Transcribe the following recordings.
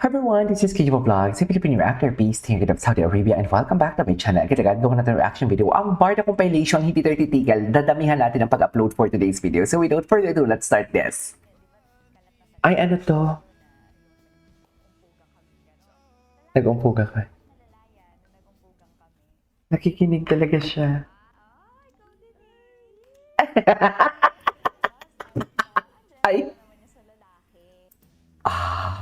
Hi everyone, this is Kijibo Vlogs, a Filipino actor based here in Saudi Arabia, and welcome back to my channel. Agad-agad gawa natin ang reaction video. Ang Barda compilation, hindi tayo titigil. Dadamihan natin ang pag-upload for today's video. So without further ado, let's start this. Ay, ano to? Nag-umpuga ka. Nakikinig talaga siya. Ay! Ay!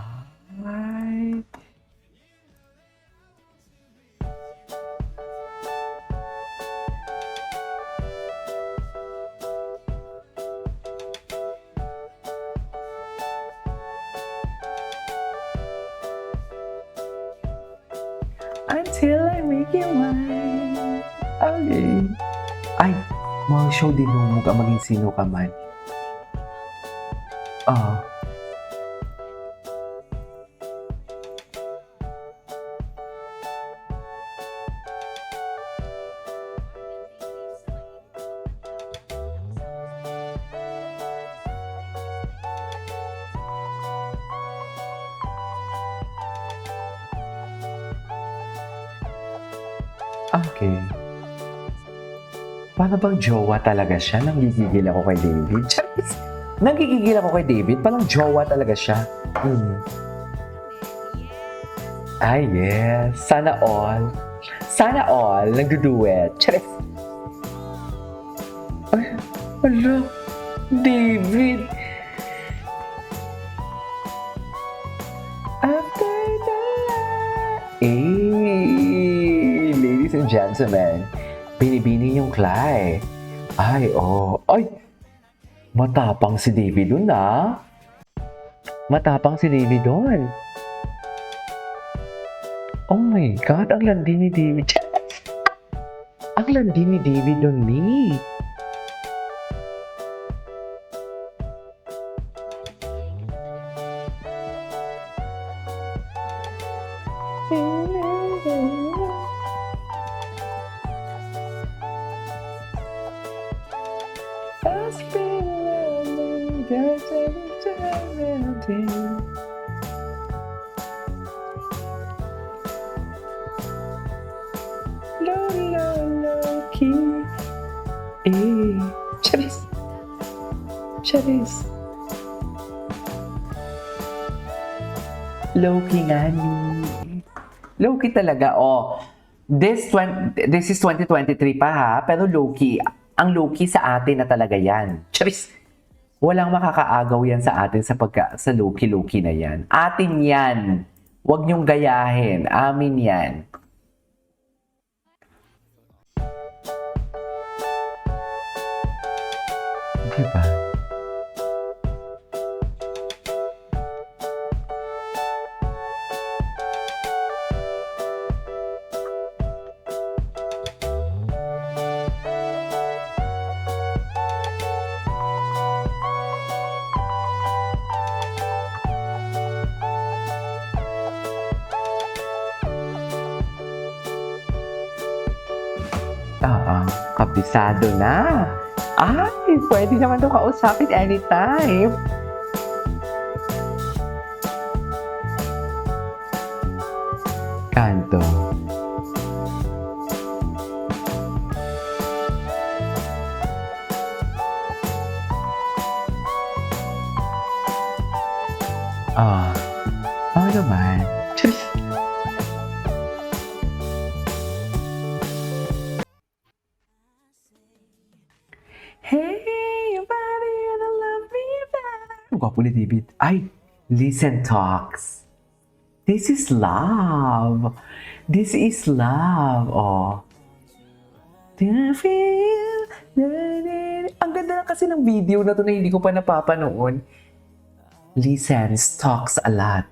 Until I make you mine. Okay. Ay, mga show din mo ka maging sino ka man. Okay. Paano bang jowa talaga siya? Nanggigigil ako kay David. Nanggigigil ako kay David. Parang jowa talaga siya. Ay, yes. Sana all. Sana all. Nagduduet. Charis. Ay, ala. David. After the light. Ladies and gentlemen. Binibini yung Clay. Ay, oh. Ay! Matapang si David dun, ah. Matapang si David dun. Oh my God, ang landi ni David. Ang landi ni David dun, ni. Charis. Charis. Low-key nga ni. Low-key talaga, oh. This is 2023 pa ha, pero low-key. Ang low-key sa atin na talaga yan. Charis. Walang makakaagaw yan sa atin sa low-key na yan. Atin yan. Huwag niyong gayahin. Amin yan. Diba? Kabisado na. Ay, pwede naman ito kausapin anytime. Kanto. Oo naman. Tschüss. Hey, buddy, I love me back. Ang gwapo ni David. Ay, listen talks. This is love. This is love. Oh. Do you feel? Ang ganda kasi ng video na to na hindi ko pa napapanood. Listen talks a lot.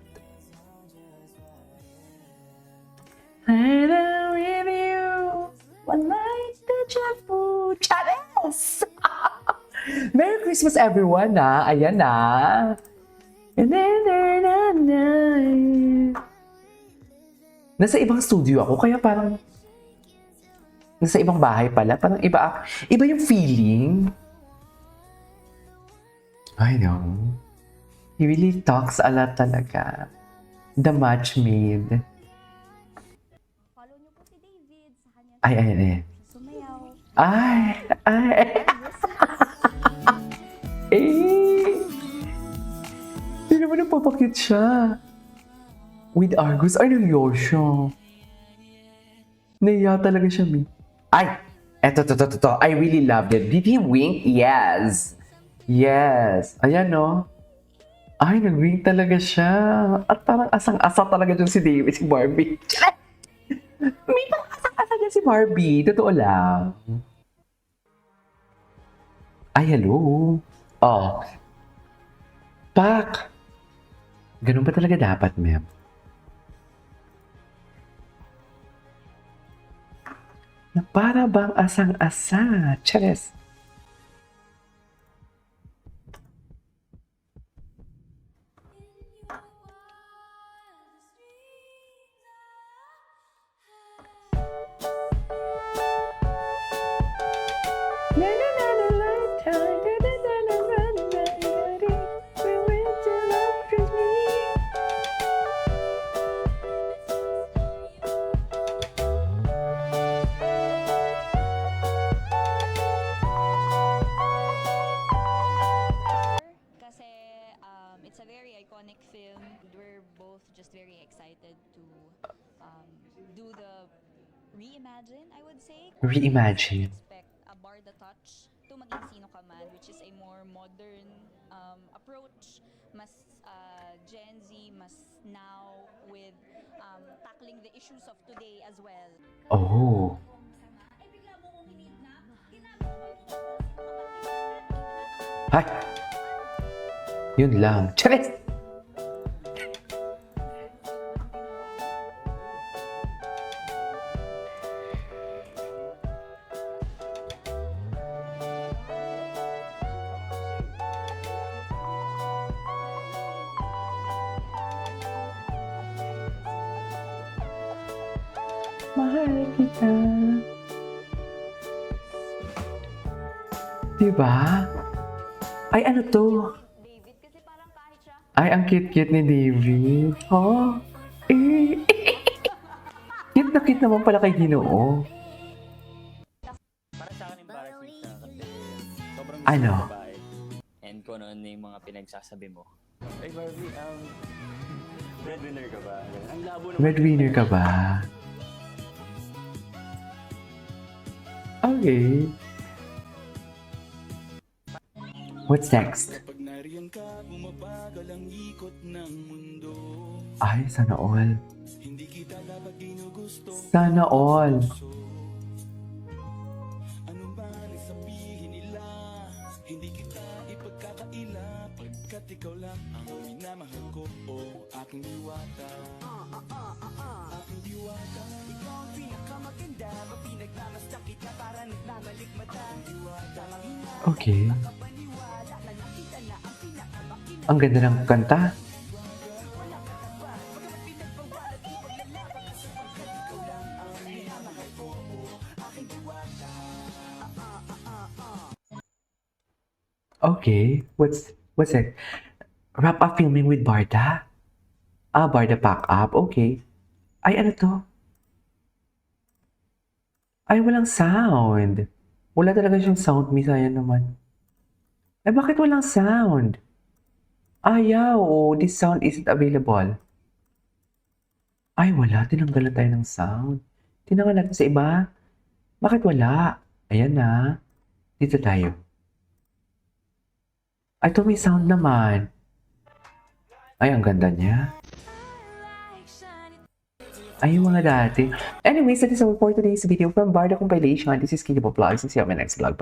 I'm with you. One night, deja vu. Charis! Merry Christmas everyone, ha? Ayan na. Nasa ibang studio ako, kaya parang nasa ibang bahay pala. Parang iba yung feeling. I know. He really talks a lot talaga. The match made. Follow niyo po si David sa kanya. Ay. Sumayaw. Ay. Eh. Hindi naman nagpapakit siya. With Argus. Ay, nangyari siya. Naiya talaga siya, Mi. Ay! Eto. I really loved it. Did he wink? Yes. Yes. Ayan, no? Ay, nag-wink talaga siya. At parang asang-asa talaga dyan si David, si Barbie. May parang asang-asa dyan si Barbie. Totoo lang. Ay, hello. Oh. Pak! Ganun ba talaga dapat, ma'am? Na para bang asang-asa. Chares. Kasi it's a very iconic film. We're both just very excited to do the reimagine, I would say. Reimagine. Expect a Barda touch to maging Sino Ka Man, which is a more modern approach, mas Gen Z, mas now with tackling the issues of today as well. Oh. Ay! Yun lang. Charis! Mahal kita. Diba? Ay, ano to? David, kasi parang kahit siya, Ay, ang cute-cute ni David. Oh. Eh. Cute na cute naman pala kay Ginoo. Para sa akin embarrassing siya kasi sobrang Ano? gusto ko babae. And kung ano yung mga pinagsasabi mo. Ay Barbie, breadwinner ka ba? Ang labo naman. Breadwinner ka ba? Okay. What's next? Ay, sana all. Sana all. Okay. Ang ganda ng kanta. Okay. What's it? Wrap up filming with Barda? Ah, Barda pack up. Okay. Ay, ano to? Ay, walang sound. Wala talaga siyang sound, Sayang naman. Eh, bakit walang sound? Ayaw, this sound isn't available. Ay, wala. Tinanggal na tayo ng sound. Tinanggal natin sa iba. Bakit wala? Ayan na. Dito tayo. Ay, ito may sound naman. Ay, ang ganda niya. Ay, yung mga dati. Anyways, that is all for today's video from Barda Compilation. This is Kikibo Vlogs and see you on my next vlog. Bye!